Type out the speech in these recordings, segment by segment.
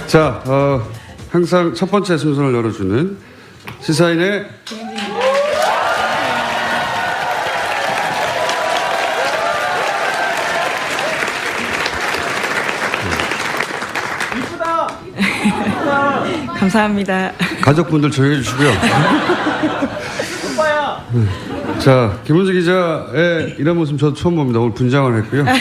자, 항상 첫 번째 순서를 열어주는 시사인의 감사합니다. 가족분들 조용히 해주시고요. 자, 김은지 기자의 이런 모습 저도 처음 봅니다. 오늘 분장을 했고요. 네.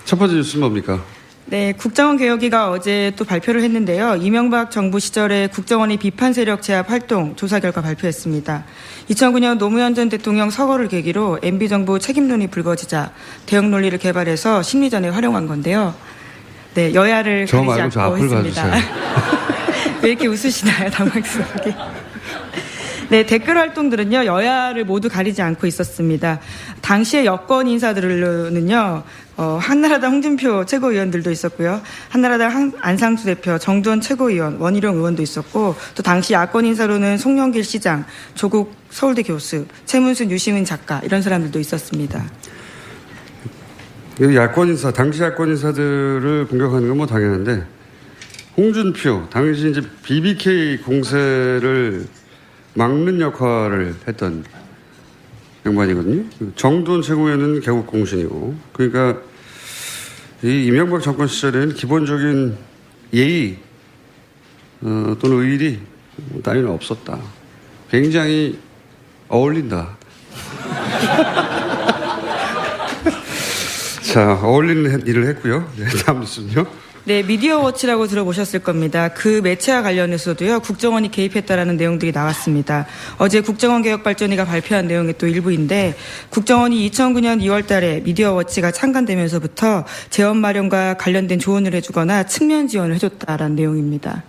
첫 번째 뉴스는 뭡니까? 네, 국정원 개혁위가 어제 또 발표를 했는데요. 이명박 정부 시절에 국정원이 비판 세력 제압 활동 조사 결과 발표했습니다. 2009년 노무현 전 대통령 서거를 계기로 MB정부 책임론이 불거지자 대응 논리를 개발해서 심리전에 활용한 건데요. 네, 여야를 저 가리지 말고 저 않고 앞을 했습니다. 가주세요. 왜 이렇게 웃으시나요, 당황스럽게. 네, 댓글 활동들은요, 여야를 모두 가리지 않고 있었습니다. 당시의 여권 인사들은요, 한나라당 홍준표 최고위원들도 있었고요. 한나라당 안상수 대표, 정두원 최고위원, 원희룡 의원도 있었고, 또 당시 야권 인사로는 송영길 시장, 조국 서울대 교수, 최문순 유시민 작가, 이런 사람들도 있었습니다. 야권 인사, 당시 야권 인사들을 공격하는 건 뭐 당연한데, 홍준표, 당시 이제 BBK 공세를 막는 역할을 했던 양반이거든요. 정두원 최고위원은 개국 공신이고, 그러니까 이 이명박 정권 시절에는 기본적인 예의 또는 의리 따위는 없었다. 굉장히 어울린다. 자, 어울리는 일을 했고요. 네, 다음 뉴스는요. 네, 미디어워치라고 들어보셨을 겁니다. 그 매체와 관련해서도요, 국정원이 개입했다라는 내용들이 나왔습니다. 어제 국정원개혁발전위가 발표한 내용의 또 일부인데, 국정원이 2009년 2월 달에 미디어워치가 창간되면서부터 재원 마련과 관련된 조언을 해주거나 측면 지원을 해줬다라는 내용입니다.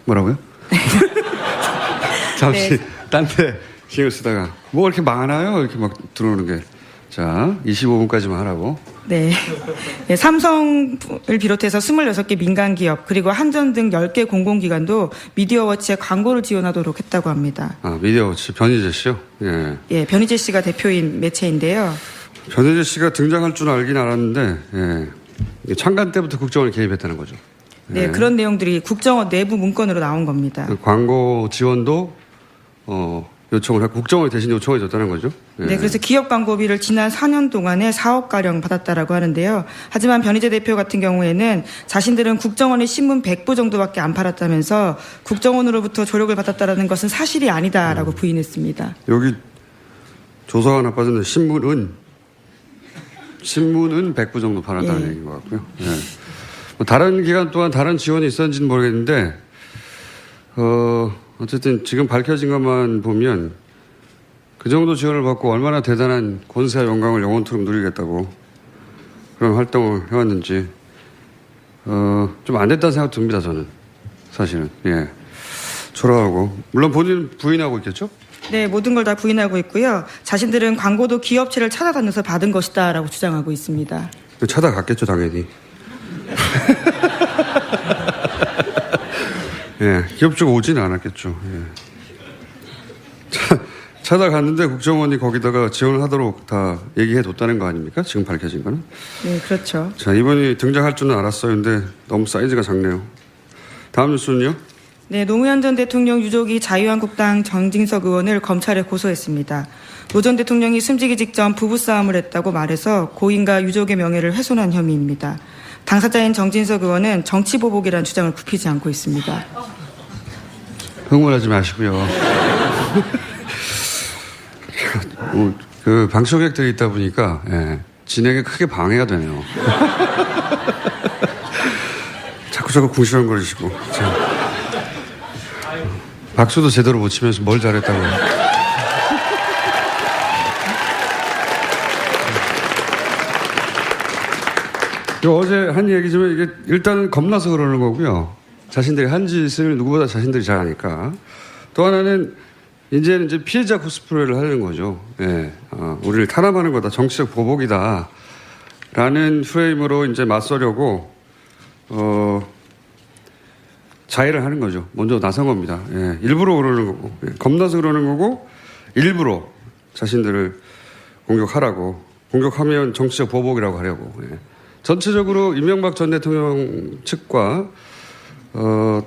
뭐라고요? 잠시 네. 딴 데 신경 쓰다가 뭐 이렇게 많아요? 이렇게 막 들어오는 게. 자, 25분까지만 하라고. 네. 네, 삼성을 비롯해서 26개 민간기업 그리고 한전 등 10개 공공기관도 미디어워치에 광고를 지원하도록 했다고 합니다. 아, 미디어워치 변희재 씨요? 예. 예, 변희재 씨가 대표인 매체인데요. 변희재 씨가 등장할 줄 알긴 알았는데, 예. 이게 창간 때부터 국정원이 개입했다는 거죠. 네, 예. 그런 내용들이 국정원 내부 문건으로 나온 겁니다. 그 광고 지원도 요청을 하고 국정원이 대신 요청해 줬다는 거죠. 예. 네, 그래서 기업 광고비를 지난 4년 동안에 4억가량 받았다라고 하는데요. 하지만 변희재 대표 같은 경우에는 자신들은 국정원의 신문 100부 정도밖에 안 팔았다면서 국정원으로부터 조력을 받았다는 것은 사실이 아니다라고 부인했습니다. 여기 조사가 나빠졌는데 신문은 100부 정도 팔았다는 예. 얘기인 것 같고요. 예. 뭐 다른 기간 동안 다른 지원이 있었는지는 모르겠는데, 어쨌든 지금 밝혀진 것만 보면 그 정도 지원을 받고 얼마나 대단한 권세와 영광을 영원토록 누리겠다고 그런 활동을 해왔는지 좀 안 됐다는 생각 듭니다. 저는 사실은. 예. 초라하고 물론 본인은 부인하고 있겠죠? 네, 모든 걸 다 부인하고 있고요. 자신들은 광고도 기업체를 찾아다녀서 받은 것이다라고 주장하고 있습니다. 찾아갔겠죠, 당연히. 예, 기업 쪽 오지는 않았겠죠. 예. 찾아갔는데 국정원이 거기다가 지원을 하도록 다 얘기해 뒀다는 거 아닙니까? 지금 밝혀진 거는. 네, 그렇죠. 자, 이번이 등장할 줄은 알았어요. 근데 너무 사이즈가 작네요. 다음 뉴스는요? 네, 노무현 전 대통령 유족이 자유한국당 정진석 의원을 검찰에 고소했습니다. 노 전 대통령이 숨지기 직전 부부싸움을 했다고 말해서 고인과 유족의 명예를 훼손한 혐의입니다. 당사자인 정진석 의원은 정치보복이라는 주장을 굽히지 않고 있습니다. 흥분하지 마시고요. 그 방청객들이 있다 보니까 예, 진행에 크게 방해가 되네요. 자꾸 궁시렁거리시고. 박수도 제대로 못 치면서 뭘 잘했다고. 어제 한 얘기지만 이게 일단은 겁나서 그러는 거고요. 자신들이 한 짓을 누구보다 자신들이 잘 아니까. 또 하나는 이제는 이제 피해자 코스프레를 하려는 거죠. 예. 우리를 탄압하는 거다. 정치적 보복이다. 라는 프레임으로 이제 맞서려고, 자해를 하는 거죠. 먼저 나선 겁니다. 예. 일부러 그러는 거고. 예. 겁나서 그러는 거고, 일부러 자신들을 공격하라고. 공격하면 정치적 보복이라고 하려고. 예. 전체적으로 이명박 전 대통령 측과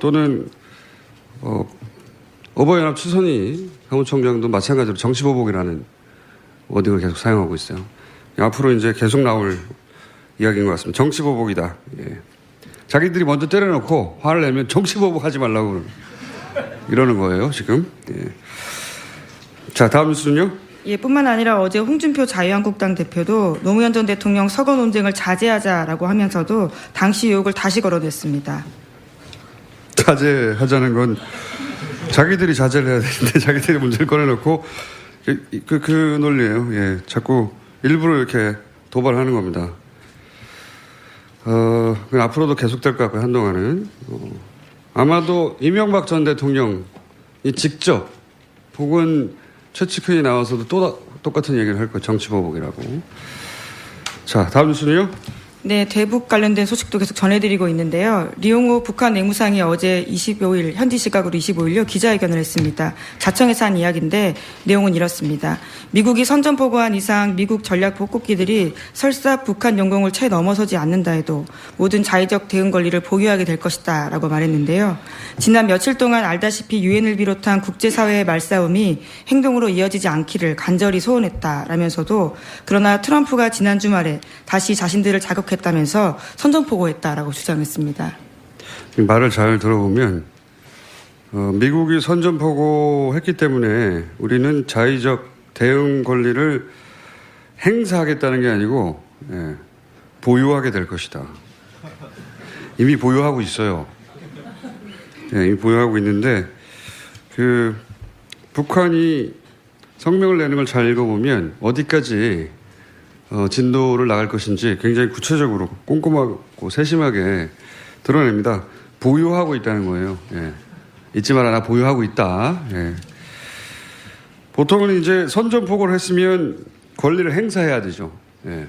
또는 어버이연합 추선희 사무총장도 마찬가지로 정치보복이라는 워딩을 계속 사용하고 있어요. 앞으로 이제 계속 나올 이야기인 것 같습니다. 정치보복이다. 예. 자기들이 먼저 때려놓고 화를 내면 정치보복하지 말라고 이러는 거예요, 지금. 예. 자, 다음 뉴스는요. 예, 뿐만 아니라 어제 홍준표 자유한국당 대표도 노무현 전 대통령 서거 논쟁을 자제하자라고 하면서도 당시 의혹을 다시 걸어냈습니다. 자제하자는 건 자기들이 자제를 해야 되는데 자기들이 문제를 꺼내놓고 그 논리예요. 예, 자꾸 일부러 이렇게 도발하는 겁니다. 앞으로도 계속될 것 같고요, 한동안은. 아마도 이명박 전 대통령이 직접 혹은 최측근이 나와서도 또 똑같은 얘기를 할 거예요. 정치보복이라고. 자, 다음 뉴스는요. 네, 대북 관련된 소식도 계속 전해드리고 있는데요. 리용호 북한 내무상이 어제 25일, 현지 시각으로 25일요, 기자회견을 했습니다. 자청에서 한 이야기인데 내용은 이렇습니다. 미국이 선전포고한 이상 미국 전략 복국기들이 설사 북한 영공을 채 넘어서지 않는다 해도 모든 자의적 대응 권리를 보유하게 될 것이다 라고 말했는데요. 지난 며칠 동안 알다시피 유엔을 비롯한 국제사회의 말싸움이 행동으로 이어지지 않기를 간절히 소원했다라면서도 그러나 트럼프가 지난 주말에 다시 자신들을 자극했다면서 선전포고했다라고 주장했습니다. 말을 잘 들어보면 미국이 선전포고했기 때문에 우리는 자의적 대응 권리를 행사하겠다는 게 아니고 보유하게 될 것이다. 이미 보유하고 있어요. 이미 보유하고 있는데 북한이 성명을 내는 걸 잘 읽어보면 어디까지 진도를 나갈 것인지 굉장히 구체적으로 꼼꼼하고 세심하게 드러냅니다. 보유하고 있다는 거예요. 예. 잊지 마라, 나 보유하고 있다. 예. 보통은 이제 선전포고를 했으면 권리를 행사해야 되죠. 예.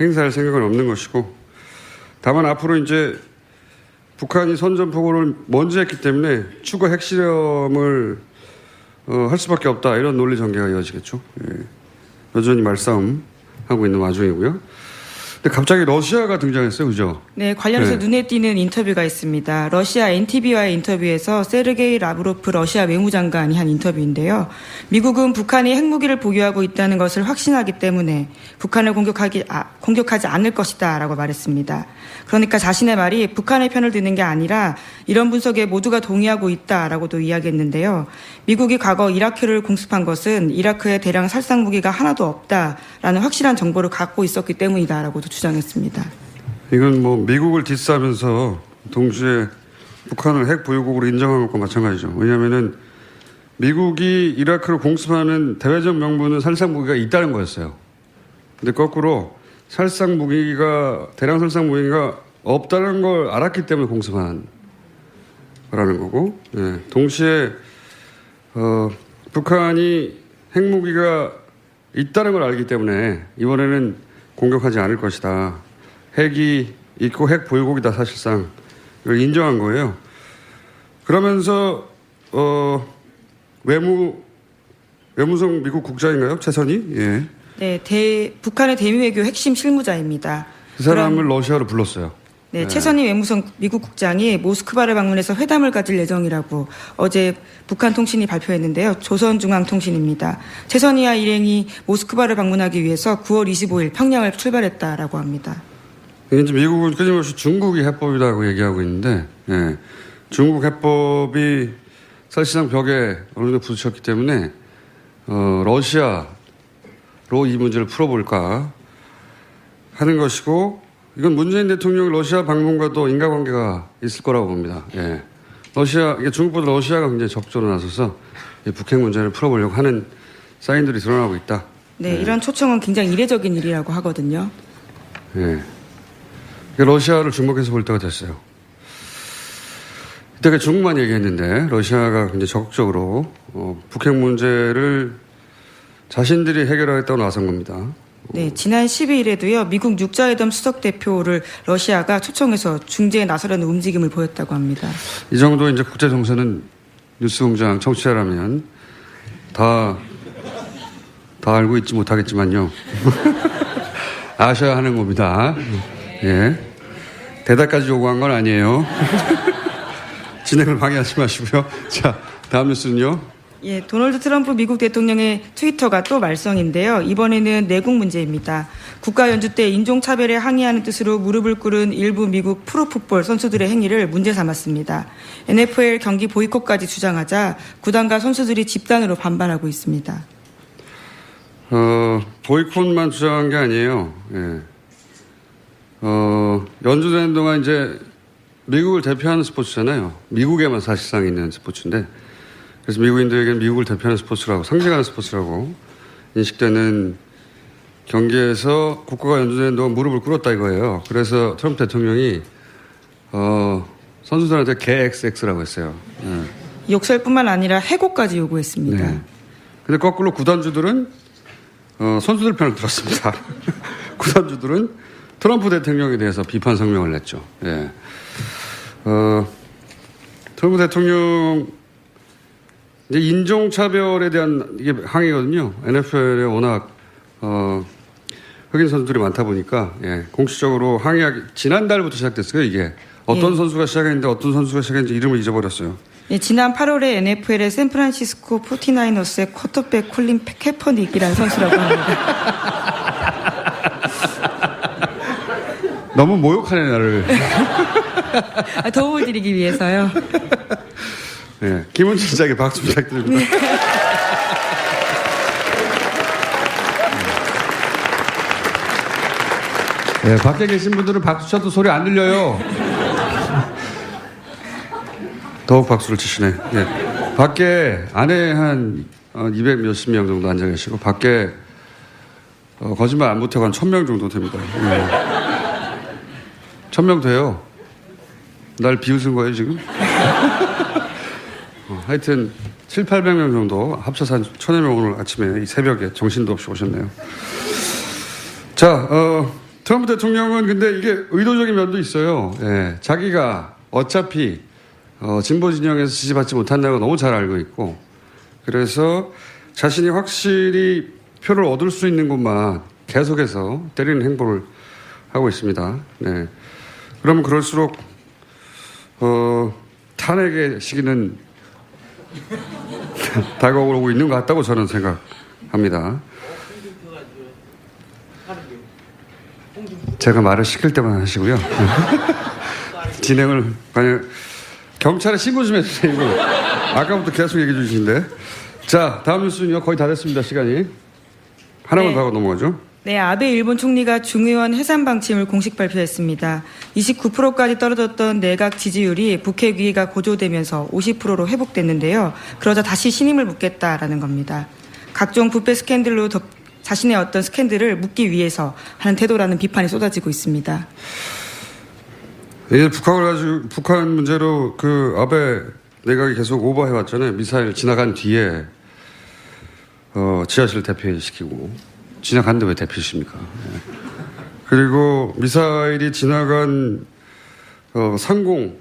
행사할 생각은 없는 것이고, 다만 앞으로 이제 북한이 선전포고를 먼저 했기 때문에 추가 핵실험을 할 수밖에 없다, 이런 논리 전개가 이어지겠죠. 예. 여전히 말싸움 하고 있는 와중이고요. 근데 갑자기 러시아가 등장했어요, 그죠? 네, 관련해서 네. 눈에 띄는 인터뷰가 있습니다. 러시아 NTV와의 인터뷰에서 세르게이 라브로프 러시아 외무장관이 한 인터뷰인데요. 미국은 북한이 핵무기를 보유하고 있다는 것을 확신하기 때문에 북한을 공격하지 않을 것이다라고 말했습니다. 그러니까 자신의 말이 북한의 편을 드는 게 아니라 이런 분석에 모두가 동의하고 있다라고도 이야기했는데요. 미국이 과거 이라크를 공습한 것은 이라크에 대량 살상 무기가 하나도 없다라는 확실한 정보를 갖고 있었기 때문이다라고도 주장했습니다. 이건 뭐 미국을 디스하면서 동시에 북한을 핵 보유국으로 인정한 것과 마찬가지죠. 왜냐하면은 미국이 이라크를 공습하는 대외적 명분은 살상 무기가 있다는 거였어요. 근데 거꾸로 살상 무기가 대량 살상 무기가 없다는 걸 알았기 때문에 공습한 거라는 거고, 예. 동시에 북한이 핵무기가 있다는 걸 알기 때문에 이번에는 공격하지 않을 것이다. 핵이 있고 핵 보유국이다, 사실상. 이걸 인정한 거예요. 그러면서 외무성 미국 국장인가요? 최선희? 예. 네, 북한의 대미외교 핵심 실무자입니다. 그 사람을 러시아로 불렀어요. 네, 최선희 외무성 미국 국장이 모스크바를 방문해서 회담을 가질 예정이라고 어제 북한 통신이 발표했는데요. 조선중앙통신입니다. 최선희와 일행이 모스크바를 방문하기 위해서 9월 25일 평양을 출발했다라고 합니다. 이제 미국은 끊임없이 중국이 해법이라고 얘기하고 있는데, 예. 중국 해법이 사실상 벽에 어느 정도 부딪혔기 때문에 러시아로 이 문제를 풀어볼까 하는 것이고, 이건 문재인 대통령의 러시아 방문과도 인과관계가 있을 거라고 봅니다. 예. 중국보다 러시아가 굉장히 적극적으로 나서서 북핵 문제를 풀어보려고 하는 사인들이 드러나고 있다. 네, 이런 초청은 굉장히 이례적인 일이라고 하거든요. 예. 러시아를 주목해서 볼 때가 됐어요. 이때가 중국만 얘기했는데 러시아가 굉장히 적극적으로 북핵 문제를 자신들이 해결하겠다고 나선 겁니다. 네, 지난 12일에도요, 미국 육자회담 수석 대표를 러시아가 초청해서 중재에 나서려는 움직임을 보였다고 합니다. 이 정도 이제 국제 정세는 뉴스공장 청취자라면 다 알고 있지 못하겠지만요. 아셔야 하는 겁니다. 예. 대답까지 요구한 건 아니에요. 진행을 방해하지 마시고요. 자, 다음 뉴스는요. 예, 도널드 트럼프 미국 대통령의 트위터가 또 말썽인데요. 이번에는 내국 문제입니다. 국가 연주 때 인종차별에 항의하는 뜻으로 무릎을 꿇은 일부 미국 프로풋볼 선수들의 행위를 문제 삼았습니다. NFL 경기 보이콧까지 주장하자 구단과 선수들이 집단으로 반발하고 있습니다. 보이콧만 주장한 게 아니에요. 예. 연주되는 동안 이제 미국을 대표하는 스포츠잖아요. 미국에만 사실상 있는 스포츠인데, 그래서 미국인들에게는 미국을 대표하는 스포츠라고, 상징하는 스포츠라고 인식되는 경기에서 국가가 연주되는 동안 무릎을 꿇었다 이거예요. 그래서 트럼프 대통령이 선수들한테 개 XX라고 했어요. 예. 욕설뿐만 아니라 해고까지 요구했습니다. 네. 근데 거꾸로 구단주들은 선수들 편을 들었습니다. 구단주들은 트럼프 대통령에 대해서 비판 성명을 냈죠. 예. 트럼프 대통령 이제 인종차별에 대한 이게 항의거든요. NFL에 워낙 흑인 선수들이 많다 보니까 예, 공식적으로 항의하기 지난달부터 시작됐어요. 이게 어떤 선수가 시작했는데 어떤 선수가 시작했는지 이름을 잊어버렸어요. 예, 지난 8월에 NFL의 샌프란시스코 49어스의 쿼터백 콜린 캐퍼닉이라는 선수라고 합니다. 너무 모욕하네 나를. 도움을 드리기 위해서요. 네, 김은진 기자에게 박수 부탁드립니다. 네. 네, 밖에 계신 분들은 박수 쳐도 소리 안 들려요. 더욱 박수를 치시네. 네. 밖에 안에 한 200 몇십 명 정도 앉아 계시고 밖에 거짓말 안 못하고 한 1000명 정도 됩니다. 네. 1000명 돼요. 날 비웃은 거예요 지금? 하여튼 7, 800명 정도 합쳐서 한 1000여 명 오늘 아침에 이 새벽에 정신도 없이 오셨네요. 자, 트럼프 대통령은 근데 이게 의도적인 면도 있어요. 예, 자기가 어차피 진보 진영에서 지지받지 못한다는 걸 너무 잘 알고 있고 그래서 자신이 확실히 표를 얻을 수 있는 곳만 계속해서 때리는 행보를 하고 있습니다. 네. 그러면 그럴수록 탄핵의 시기는 다가오고 있는 것 같다고 저는 생각합니다. 제가 말을 시킬 때만 하시고요. 진행을 만약 경찰에 신고 좀 해주세요. 이거. 아까부터 계속 얘기해 주시는데. 자, 다음 뉴스는요. 거의 다 됐습니다. 시간이. 하나만 더 하고 넘어가죠. 네, 아베 일본 총리가 중의원 해산 방침을 공식 발표했습니다. 29%까지 떨어졌던 내각 지지율이 북핵 위기가 고조되면서 50%로 회복됐는데요. 그러자 다시 신임을 묻겠다라는 겁니다. 각종 부패 스캔들로 자신의 어떤 스캔들을 묻기 위해서 하는 태도라는 비판이 쏟아지고 있습니다. 예, 북한 문제로 그 아베 내각이 계속 오버해왔잖아요. 미사일 지나간 뒤에 지하실 대피시키고 지나갔는데 왜 대피십니까? 예. 그리고 미사일이 지나간 상공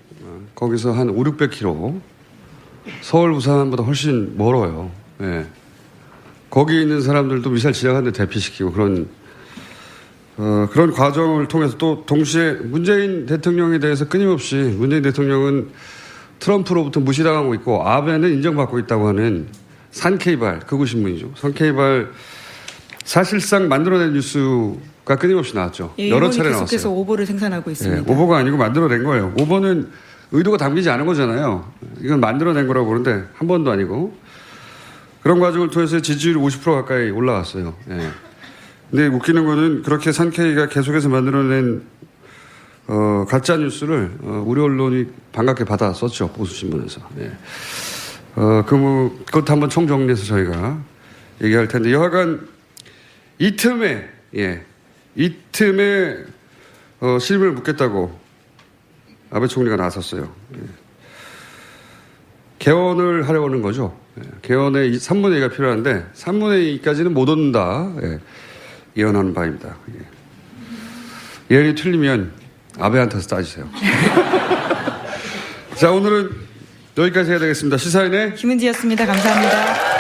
거기서 한 5, 600km 서울 부산보다 훨씬 멀어요. 예. 거기 있는 사람들도 미사일 지나갔는데 대피시키고 그런 과정을 통해서 또 동시에 문재인 대통령에 대해서 끊임없이 문재인 대통령은 트럼프로부터 무시당하고 있고 아베는 인정받고 있다고 하는 산케이발 극우신문이죠. 산케이발 사실상 만들어낸 뉴스가 끊임없이 나왔죠. 예, 여러 차례 나왔어요. 계속해서 오보를 생산하고 있습니다. 예, 오보가 아니고 만들어낸 거예요. 오보는 의도가 담기지 않은 거잖아요. 이건 만들어낸 거라고 그러는데 한 번도 아니고 그런 과정을 통해서 지지율이 50% 가까이 올라갔어요. 예. 근데 웃기는 거는 그렇게 산케이가 계속해서 만들어낸 가짜 뉴스를 우리 언론이 반갑게 받아 썼죠. 보수신문에서. 예. 그것도 한번 총정리해서 저희가 얘기할 텐데 여하간 이 틈에 실임을 묻겠다고 아베 총리가 나섰어요. 예. 개헌을 하려고 하는 거죠. 예. 개헌의 3분의 2가 필요한데 3분의 2까지는 못 얻는다. 예. 예언하는 바입니다. 예. 예언이 틀리면 아베한테서 따지세요. 자, 오늘은 여기까지 해야 되겠습니다. 시사인의 김은지였습니다. 감사합니다.